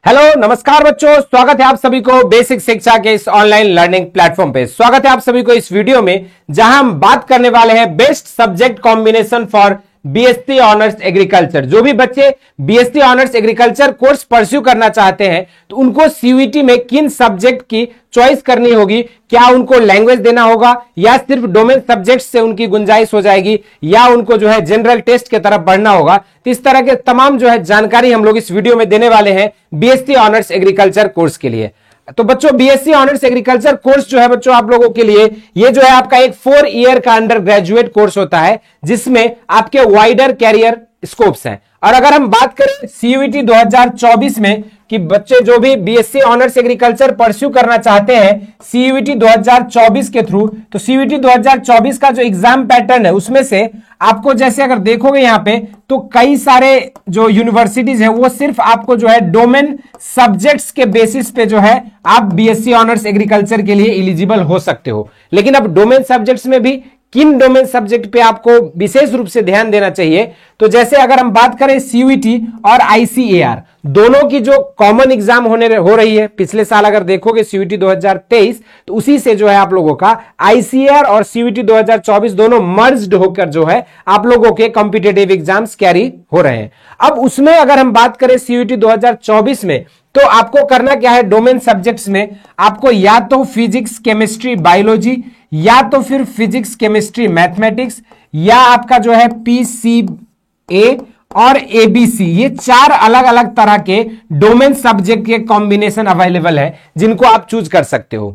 Hello नमस्कार बच्चों, स्वागत है आप सभी को बेसिक शिक्षा के इस ऑनलाइन लर्निंग प्लेटफॉर्म पे। स्वागत है आप सभी को इस वीडियो में जहां हम बात करने वाले हैं best subject combination for BSc honours agriculture. जो भी बच्चे BSc honours agriculture course pursue करना चाहते हैं तो उनको सीयूईटी में किन सब्जेक्ट की चॉइस करनी होगी, क्या उनको लैंग्वेज देना होगा या सिर्फ डोमेन सब्जेक्ट से उनकी गुंजाइश हो जाएगी या उनको जो है जनरल टेस्ट की तरफ बढ़ना होगा। तो इस तरह के तमाम जो है जानकारी हम लोग इस वीडियो में देने वाले हैं बीएससी ऑनर्स एग्रीकल्चर कोर्स के लिए। तो बच्चों बीएससी ऑनर्स एग्रीकल्चर कोर्स जो है बच्चों आप लोगों के लिए ये जो है आपका एक 4 ईयर का अंडर ग्रेजुएट कोर्स होता है जिसमें आपके वाइडर कैरियर स्कोप्स हैं। और अगर हम बात करें सीयूईटी 2024 में कि बच्चे जो भी बीएससी ऑनर्स एग्रीकल्चर परस्यू करना चाहते हैं सीयूईटी 2024 के थ्रू, तो सीयूईटी 2024 का जो एग्जाम पैटर्न है उसमें से आपको जैसे अगर देखोगे यहां पे तो कई सारे जो यूनिवर्सिटीज है वो सिर्फ आपको जो है डोमेन सब्जेक्ट्स के बेसिस पे जो है आप बीएससी ऑनर्स एग्रीकल्चर के लिए एलिजिबल हो सकते हो। लेकिन अब डोमेन सब्जेक्ट्स में भी किन डोमेन सब्जेक्ट पे आपको विशेष रूप से ध्यान देना चाहिए, तो जैसे अगर हम बात करें सीयूईटी और आईसीएआर दोनों की जो कॉमन एग्जाम हो रही है, पिछले साल अगर देखोगे सीयूईटी 2023 तो उसी से जो है आप लोगों का आईसीएआर और सीयूईटी 2024 दोनों मर्ज्ड होकर जो है आप लोगों के कॉम्पिटिटिव एग्जाम्स कैरी हो रहे हैं। अब उसमें अगर हम बात करें सीयूईटी 2024 में तो आपको करना क्या है, डोमेन सब्जेक्ट्स में आपको या तो फिजिक्स केमिस्ट्री बायोलॉजी या तो फिर फिजिक्स केमिस्ट्री मैथमेटिक्स या आपका जो है पीसीए और एबीसी, ये 4 अलग अलग तरह के डोमेन सब्जेक्ट के कॉम्बिनेशन अवेलेबल है जिनको आप चूज कर सकते हो।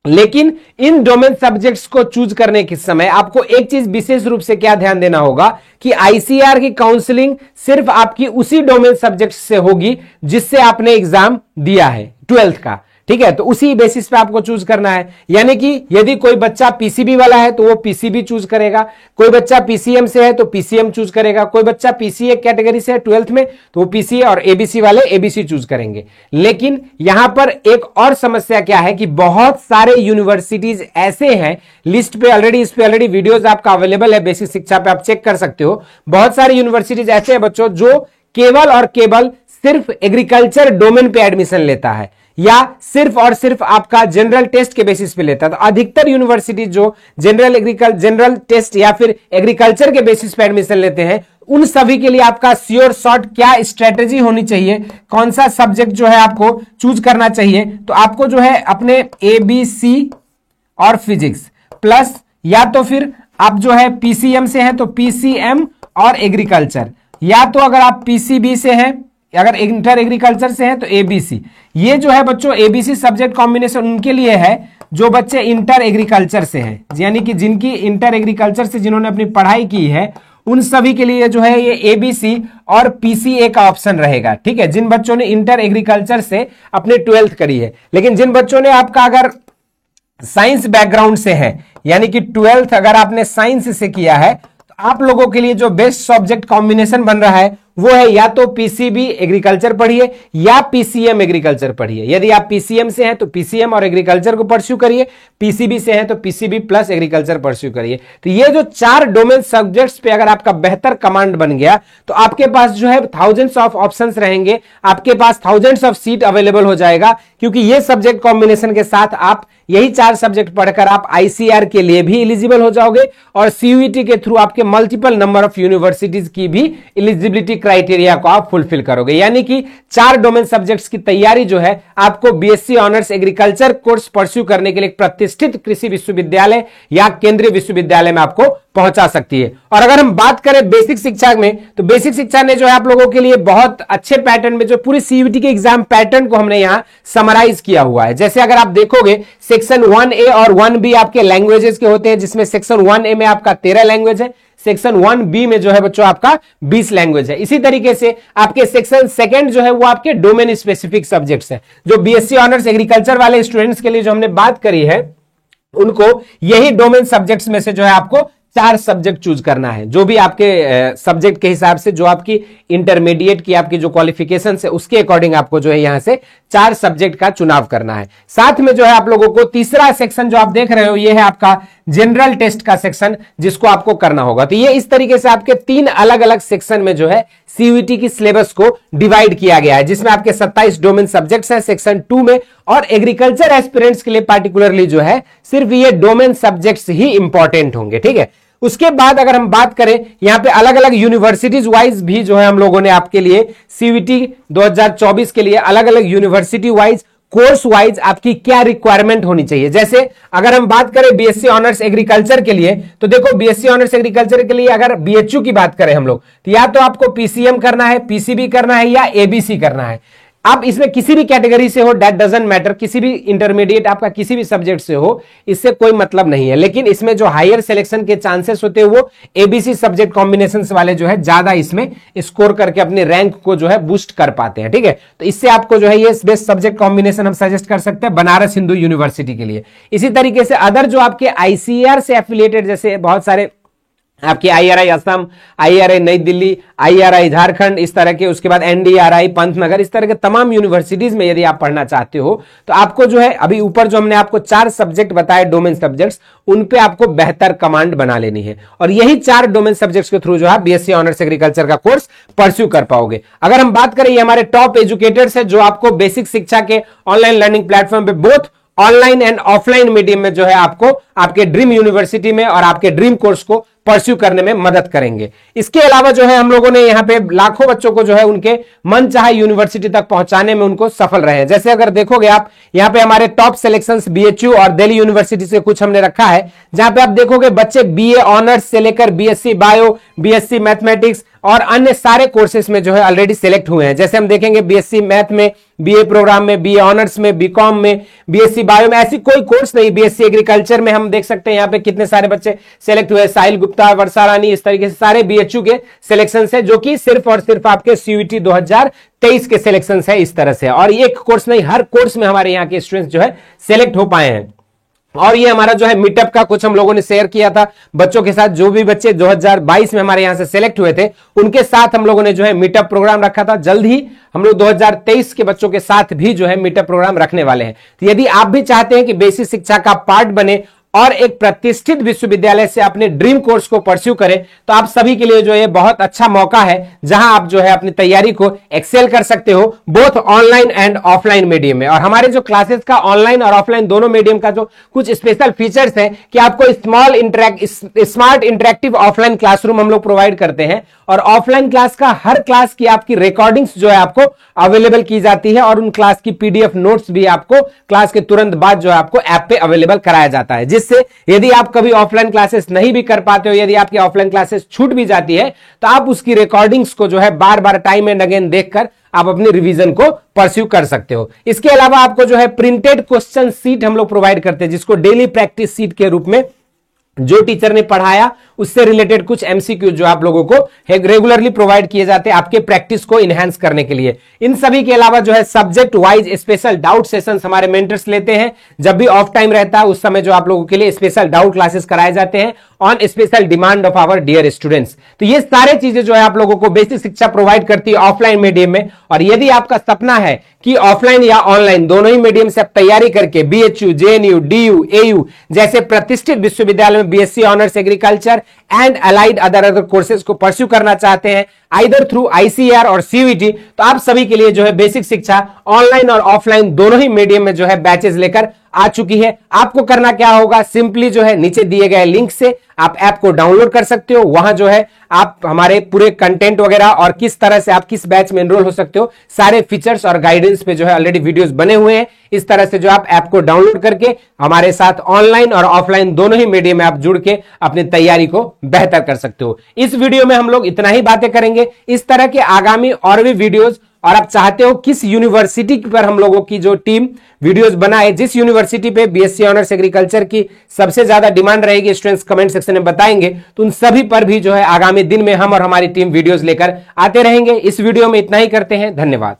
लेकिन इन डोमेन सब्जेक्ट्स को चूज करने के समय आपको एक चीज विशेष रूप से क्या ध्यान देना होगा कि आईसीआर की काउंसलिंग सिर्फ आपकी उसी डोमेन सब्जेक्ट से होगी जिससे आपने एग्जाम दिया है 12th का, ठीक है। तो उसी बेसिस पे आपको चूज करना है। यानी कि यदि कोई बच्चा पीसीबी वाला है तो वो पीसीबी चूज करेगा, कोई बच्चा पीसीएम से है तो पीसीएम चूज करेगा, कोई बच्चा पीसीए कैटेगरी से है 12th में तो वो पीसीए और एबीसी वाले एबीसी चूज करेंगे। लेकिन यहां पर एक और समस्या क्या है कि बहुत सारे यूनिवर्सिटीज ऐसे हैं, लिस्ट पे ऑलरेडी, इस पे ऑलरेडी वीडियोज आपका अवेलेबल है बेसिक शिक्षा पे, आप चेक कर सकते हो। बहुत सारे यूनिवर्सिटीज ऐसे हैं बच्चों जो केवल और केवल सिर्फ एग्रीकल्चर डोमेन पे एडमिशन लेता है या सिर्फ और सिर्फ आपका जनरल टेस्ट के बेसिस पे लेता है। तो अधिकतर यूनिवर्सिटी जो जनरल टेस्ट या फिर एग्रीकल्चर के बेसिस पे एडमिशन लेते हैं उन सभी के लिए आपका श्योर शॉर्ट क्या स्ट्रेटेजी होनी चाहिए, कौन सा सब्जेक्ट जो है आपको चूज करना चाहिए, तो आपको जो है अपने एबीसी और फिजिक्स प्लस या तो फिर आप जो है पीसीएम से हैं तो पीसीएम और एग्रीकल्चर, या तो अगर आप पीसीबी से हैं, अगर इंटर एग्रीकल्चर से हैं तो एबीसी। ये जो है बच्चों एबीसी सब्जेक्ट कॉम्बिनेशन उनके लिए है जो बच्चे इंटर एग्रीकल्चर से हैं, यानी कि जिनकी इंटर एग्रीकल्चर से जिन्होंने अपनी पढ़ाई की है उन सभी के लिए जो है ये एबीसी और पीसीए का ऑप्शन रहेगा, ठीक है। जिन बच्चों ने इंटर एग्रीकल्चर से अपने 12th करी है, लेकिन जिन बच्चों ने आपका अगर साइंस बैकग्राउंड से है यानी कि 12th अगर आपने साइंस से किया है तो आप लोगों के लिए जो बेस्ट सब्जेक्ट कॉम्बिनेशन बन रहा है वो है या तो पीसीबी एग्रीकल्चर पढ़िए या पीसीएम एग्रीकल्चर पढ़िए। यदि आप पीसीएम से हैं तो पीसीएम और एग्रीकल्चर को परस्यू करिए, पीसीबी से हैं तो पीसीबी प्लस एग्रीकल्चर परस्यू करिए। तो ये जो 4 डोमेन सब्जेक्ट्स पे अगर आपका बेहतर कमांड बन गया तो आपके पास जो है थाउजेंड्स ऑफ ऑप्शंस रहेंगे, आपके पास थाउजेंड्स ऑफ सीट अवेलेबल हो जाएगा, क्योंकि ये सब्जेक्ट कॉम्बिनेशन के साथ आप यही 4 सब्जेक्ट पढ़कर आप आईसीआर के लिए भी एलिजिबल हो जाओगे और सीयूईटी के थ्रू आपके मल्टीपल नंबर ऑफ यूनिवर्सिटीज की भी एलिजिबिलिटी क्राइटेरिया को आप फुलफिल करोगे। यानी कि 4 डोमेन सब्जेक्ट्स की तैयारी जो है आपको BSc honours agriculture course pursue करने के लिए एक प्रतिष्ठित कृषि विश्वविद्यालय या केंद्रीय विश्वविद्यालय में आपको पहुंचा सकती है। और अगर हम बात करें बेसिक शिक्षा में तो बेसिक शिक्षा ने जो है आप लोगों के लिए बहुत अच्छे पैटर्न में जो पूरी सीयूईटी के एग्जाम पैटर्न को हमने यहां समराइज किया हुआ है। जैसे अगर आप देखोगे सेक्शन 1A और 1B आपके लैंग्वेजेस के होते हैं, जिसमें सेक्शन 1A में आपका 13 लैंग्वेज है, सेक्शन 1B में जो है बच्चों आपका 20 लैंग्वेज है। इसी तरीके से आपके सेक्शन 2 जो है वो आपके डोमेन स्पेसिफिक सब्जेक्ट्स है। जो बीएससी ऑनर्स एग्रीकल्चर वाले स्टूडेंट्स के लिए जो हमने बात करी है उनको यही डोमेन सब्जेक्ट्स में से जो है आपको 4 सब्जेक्ट चूज करना है, जो भी आपके सब्जेक्ट के हिसाब से, जो आपकी इंटरमीडिएट की आपकी जो क्वालिफिकेशन है उसके अकॉर्डिंग आपको जो है यहां से 4 सब्जेक्ट का चुनाव करना है। साथ में जो है आप लोगों को तीसरा सेक्शन जो आप देख रहे हो ये है आपका जनरल टेस्ट का सेक्शन, जिसको आपको करना होगा। तो ये इस तरीके से आपके 3 अलग अलग सेक्शन में जो है सीयूईटी की सिलेबस को डिवाइड किया गया है, जिसमें आपके 27 डोमेन सब्जेक्ट्स हैं सेक्शन 2 में, और एग्रीकल्चर एस्पिरेंट्स के लिए पार्टिकुलरली जो है सिर्फ ये डोमेन सब्जेक्ट्स ही इंपॉर्टेंट होंगे, ठीक है। उसके बाद अगर हम बात करें यहां पे अलग अलग यूनिवर्सिटीज वाइज भी जो है हम लोगों ने आपके लिए सीयूईटी 2024 के लिए अलग अलग यूनिवर्सिटी वाइज कोर्स वाइज आपकी क्या रिक्वायरमेंट होनी चाहिए। जैसे अगर हम बात करें बीएससी ऑनर्स एग्रीकल्चर के लिए, तो देखो बीएससी ऑनर्स एग्रीकल्चर के लिए अगर बीएचयू की बात करें हम लोग, तो या तो आपको पीसीएम करना है, पीसीबी करना है या एबीसी करना है। आप इसमें किसी भी कैटेगरी से हो, दैट डजंट मैटर, किसी भी इंटरमीडिएट आपका किसी भी सब्जेक्ट से हो, इससे कोई मतलब नहीं है। लेकिन इसमें जो हायर सिलेक्शन के चांसेस होते हैं वो एबीसी सब्जेक्ट कॉम्बिनेशन वाले जो है ज्यादा इसमें स्कोर करके अपने रैंक को जो है बूस्ट कर पाते हैं, ठीक है। तो इससे आपको जो है ये बेस्ट सब्जेक्ट कॉम्बिनेशन हम सजेस्ट कर सकते हैं बनारस हिंदू यूनिवर्सिटी के लिए। इसी तरीके से अदर जो आपके आईसीएआर से एफिलिएटेड जैसे बहुत सारे आपकी आईआरआई असम, आईआरआई नई दिल्ली, आईआरआई झारखंड, इस तरह के, उसके बाद एनडीआरआई पंतनगर, इस तरह के तमाम यूनिवर्सिटीज में यदि आप पढ़ना चाहते हो तो आपको जो है अभी ऊपर जो हमने आपको 4 सब्जेक्ट बताए डोमेन सब्जेक्ट्स, उन पे आपको बेहतर कमांड बना लेनी है, और यही 4 डोमेन सब्जेक्ट्स के थ्रू जो है बीएससी ऑनर्स एग्रीकल्चर का कोर्स परस्यू कर पाओगे। अगर हम बात करें ये हमारे टॉप एजुकेटर्स है जो आपको बेसिक शिक्षा के ऑनलाइन लर्निंग प्लेटफॉर्म पे both online and offline medium में जो है आपको आपके ड्रीम यूनिवर्सिटी में और आपके ड्रीम कोर्स को परस्यू करने में मदद करेंगे। इसके अलावा जो है हम लोगों ने यहाँ पे लाखों बच्चों को जो है उनके मन चाहे यूनिवर्सिटी तक पहुंचाने में उनको सफल रहे हैं। जैसे अगर देखोगे आप यहाँ पे हमारे टॉप सिलेक्शंस बीएचयू और दिल्ली यूनिवर्सिटी से कुछ हमने रखा है, जहां पे आप देखोगे बच्चे बीए ऑनर्स से लेकर बीएससी बायो, बीएससी मैथमेटिक्स और अन्य सारे कोर्सेज में जो है ऑलरेडी सिलेक्ट हुए हैं। जैसे हम देखेंगे बीएससी मैथ में, बीए प्रोग्राम में, बीए ऑनर्स में, बीकॉम में, बीएससी बायो में, ऐसी कोई कोर्स नहीं। बीएससी एग्रीकल्चर में हम देख सकते हैं यहाँ पे कितने सारे बच्चे सिलेक्ट हुए, साहिल गुप्ता, वर्षा रानी, इस तरीके से सारे बीएचयू के सिलेक्शन है, जो कि सिर्फ और सिर्फ आपके सीयूईटी 2023 के सिलेक्शन है इस तरह से। और एक कोर्स नहीं, हर कोर्स में हमारे यहाँ के स्टूडेंट्स जो है सिलेक्ट हो पाए हैं। और ये हमारा जो है मीटअप का कुछ हम लोगों ने शेयर किया था बच्चों के साथ, जो भी बच्चे 2022 में हमारे यहां से सिलेक्ट हुए थे उनके साथ हम लोगों ने जो है मीटअप प्रोग्राम रखा था। जल्द ही हम लोग 2023 के बच्चों के साथ भी जो है मीटअप प्रोग्राम रखने वाले हैं। तो यदि आप भी चाहते हैं कि बेसिक शिक्षा का पार्ट बने और एक प्रतिष्ठित विश्वविद्यालय से अपने ड्रीम कोर्स को परस्यू करें, तो आप सभी के लिए जो है बहुत अच्छा मौका है, जहां आप जो है अपनी तैयारी को एक्सेल कर सकते हो both online and offline medium में। और हमारे जो क्लासेस का ऑनलाइन और ऑफलाइन दोनों मीडियम का जो कुछ स्पेशल फीचर्स हैं कि आपको स्मार्ट इंटरेक्टिव ऑफलाइन क्लासरूम हम लोग प्रोवाइड करते हैं, और ऑफलाइन क्लास का हर क्लास की आपकी रिकॉर्डिंग्स जो है आपको अवेलेबल की जाती है, और उन क्लास की पीडीएफ नोट्स भी आपको क्लास के तुरंत बाद जो है आपको ऐप पे अवेलेबल कराया जाता है, जिससे यदि आप कभी ऑफलाइन क्लासेस नहीं भी कर पाते हो, यदि आपकी ऑफलाइन क्लासेस छूट भी जाती है, तो आप उसकी रिकॉर्डिंग्स को जो है बार बार टाइम एंड अगेन देखकर आप अपनी रिवीजन को परस्यू कर सकते हो। इसके अलावा आपको जो है प्रिंटेड क्वेश्चन सीट हम लोग प्रोवाइड करते हैं, जिसको डेली प्रैक्टिस सीट के रूप में जो टीचर ने पढ़ाया उससे रिलेटेड कुछ एमसीक्यू जो आप लोगों को रेगुलरली प्रोवाइड किए जाते हैं आपके प्रैक्टिस को इनहेंस करने के लिए। इन सभी के अलावा जो है subject wise special doubt sessions हमारे मेंटर्स लेते हैं। जब भी ऑफ टाइम रहता है उस समय जो आप लोगों के लिए स्पेशल डाउट क्लासेस कराए जाते हैं on special demand of our dear students. तो ये सारे चीजें जो है आप लोगों को बेसिक शिक्षा प्रोवाइड करती है ऑफलाइन मीडियम में। और यदि आपका सपना है कि ऑफलाइन या ऑनलाइन दोनों ही मीडियम से आप तैयारी करके बीएचयू, जेएनयू, डीयू, एयू जैसे प्रतिष्ठित विश्वविद्यालय में BSc honours agriculture and allied other courses को परस्यू करना चाहते हैं आइदर थ्रू आईसीएआर और सीयूईटी, तो आप सभी के लिए जो है बेसिक शिक्षा ऑनलाइन और ऑफलाइन दोनों ही मीडियम में जो है बैचेस लेकर आ चुकी है। आपको करना क्या होगा, सिंपली जो है नीचे दिए गए लिंक से आप ऐप को डाउनलोड कर सकते हो। वहां जो है आप हमारे पूरे कंटेंट वगैरह और किस तरह से आप किस बैच में एनरोल हो सकते हो सारे फीचर्स और गाइडेंस पे जो है ऑलरेडी वीडियोस बने हुए हैं। इस तरह से जो आप ऐप को डाउनलोड करके हमारे साथ ऑनलाइन और ऑफलाइन दोनों ही मीडियम में आप जुड़ के अपनी तैयारी को बेहतर कर सकते हो। इस वीडियो में हम लोग इतना ही बातें करेंगे। इस तरह के आगामी और भी वीडियोस और आप चाहते हो किस यूनिवर्सिटी पर हम लोगों की जो टीम वीडियोस बनाए, जिस यूनिवर्सिटी पे बीएससी ऑनर्स एग्रीकल्चर की सबसे ज्यादा डिमांड रहेगी, स्टूडेंट्स कमेंट सेक्शन में बताएंगे, तो उन सभी पर भी जो है आगामी दिन में हम और हमारी टीम वीडियोस लेकर आते रहेंगे। इस वीडियो में इतना ही करते हैं, धन्यवाद।